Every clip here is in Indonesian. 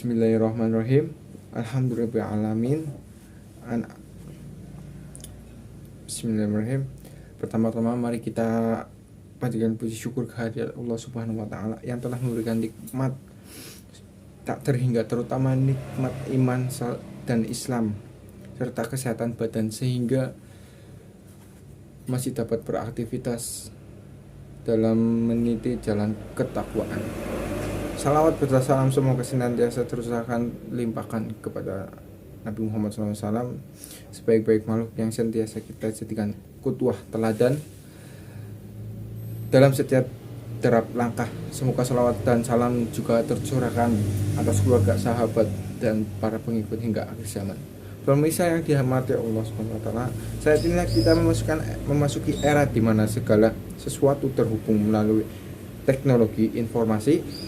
Bismillahirrahmanirrahim. Alhamdulillahirrahmanirrahim. Bismillahirrahmanirrahim. Pertama-tama mari kita panjatkan puji syukur kehadirat Allah Subhanahu wa taala yang telah memberikan nikmat tak terhingga, terutama nikmat iman dan Islam serta kesehatan badan sehingga masih dapat beraktivitas dalam meniti jalan ketakwaan. Salawat serta salam semoga senantiasa terus akan limpahkan kepada Nabi Muhammad SAW, sebaik-baik makhluk yang senantiasa kita jadikan qudwah teladan dalam setiap derap langkah. Semoga salawat dan salam juga tercurahkan atas keluarga, sahabat, dan para pengikut hingga akhir zaman. Pemirsa yang dirahmati Allah Subhanahu wa taala, saat ini kita memasuki era di mana segala sesuatu terhubung melalui teknologi informasi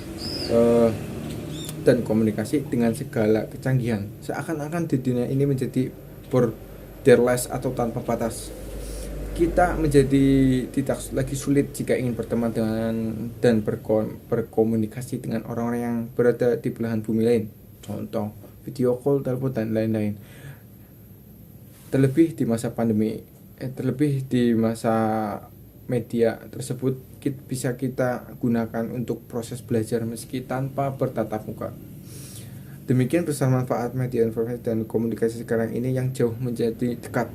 dan komunikasi dengan segala kecanggihan. Seakan-akan di dunia ini menjadi borderless atau tanpa batas. Kita menjadi tidak lagi sulit jika ingin berteman dengan dan berkomunikasi dengan orang-orang yang berada di belahan bumi lain. Contoh, video call, telepon, dan lain-lain. Terlebih di masa pandemi, terlebih di masa media tersebut bisa kita gunakan untuk proses belajar meski tanpa bertatap muka. Demikian besar manfaat media informasi dan komunikasi sekarang ini yang jauh menjadi dekat.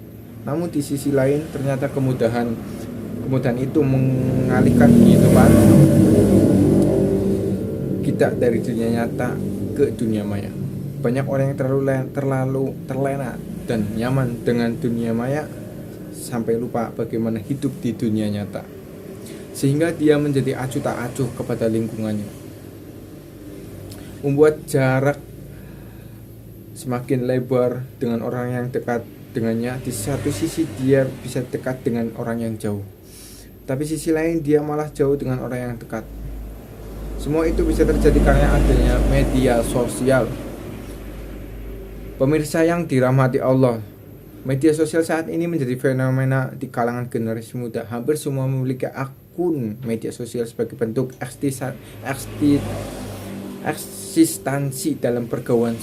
Namun di sisi lain ternyata kemudahan itu mengalihkan kehidupan kita dari dunia nyata ke dunia maya. Banyak orang yang terlalu terlena dan nyaman dengan dunia maya sampai lupa bagaimana hidup di dunia nyata, sehingga dia menjadi acuh tak acuh kepada lingkungannya, membuat jarak semakin lebar dengan orang yang dekat dengannya. Di satu sisi dia bisa dekat dengan orang yang jauh, tapi sisi lain dia malah jauh dengan orang yang dekat. Semua itu bisa terjadi karena adanya media sosial. Pemirsa yang dirahmati Allah, media sosial saat ini menjadi fenomena di kalangan generasi muda. Hampir semua memiliki akun media sosial sebagai bentuk eksistensi dalam pergaulan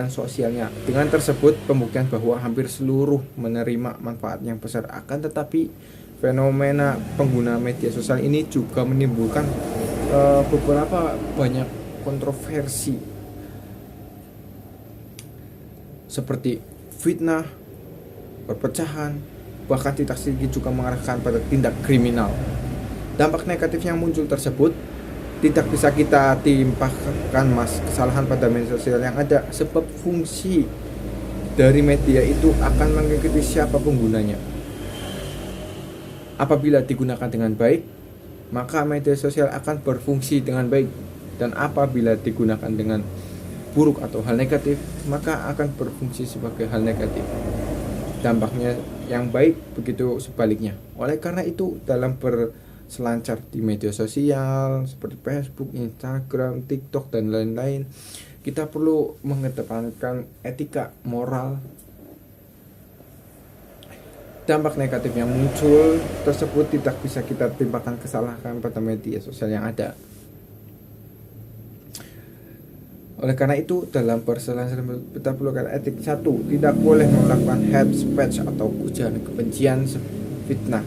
sosialnya. Dengan tersebut pembuktian bahwa hampir seluruh menerima manfaat yang besar. Akan tetapi fenomena pengguna media sosial ini juga menimbulkan beberapa banyak kontroversi, seperti fitnah, perpecahan, bahkan tidak sedikit juga mengarahkan pada tindak kriminal. Dampak negatif yang muncul tersebut tidak bisa kita timpahkan kesalahan pada media sosial yang ada, sebab fungsi dari media itu akan mengikuti siapa penggunanya. Apabila digunakan dengan baik, maka media sosial akan berfungsi dengan baik, dan apabila digunakan dengan buruk atau hal negatif, maka akan berfungsi sebagai hal negatif. Dampaknya yang baik begitu sebaliknya. Oleh karena itu, dalam berselancar di media sosial seperti Facebook, Instagram, TikTok, dan lain-lain, kita perlu mengedepankan etika moral. Dampak negatif yang muncul tersebut tidak bisa kita timpakan kesalahan pada media sosial yang ada. Oleh karena itu, dalam perselisihan kita perlukan etik. 1. Tidak boleh melakukan hate speech atau ujaran kebencian, fitnah.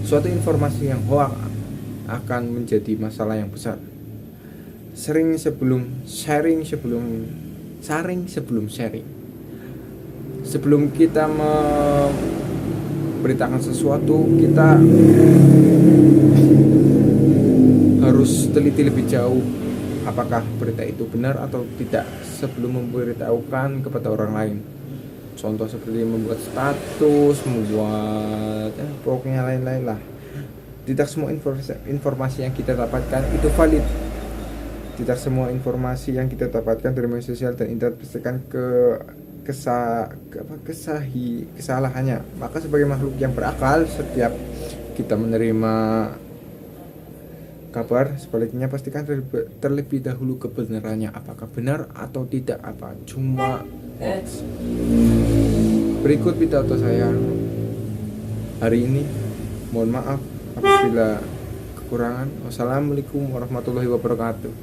Suatu informasi yang hoax akan menjadi masalah yang besar. Saring sebelum sharing. Sebelum kita memberitakan sesuatu, kita harus teliti lebih jauh apakah berita itu benar atau tidak sebelum memberitahukan kepada orang lain. Contoh seperti membuat status, membuat pokoknya lain-lain lah. Tidak semua informasi yang kita dapatkan itu valid. Tidak semua informasi yang kita dapatkan dari media sosial dan internet berdasarkan kesalahannya. Maka sebagai makhluk yang berakal, setiap kita menerima kabar, sebaliknya pastikan terlebih dahulu kebenarannya, apakah benar atau tidak, apa cuma hoax. Berikut pidato saya hari ini. Mohon maaf apabila kekurangan. Wassalamualaikum warahmatullahi wabarakatuh.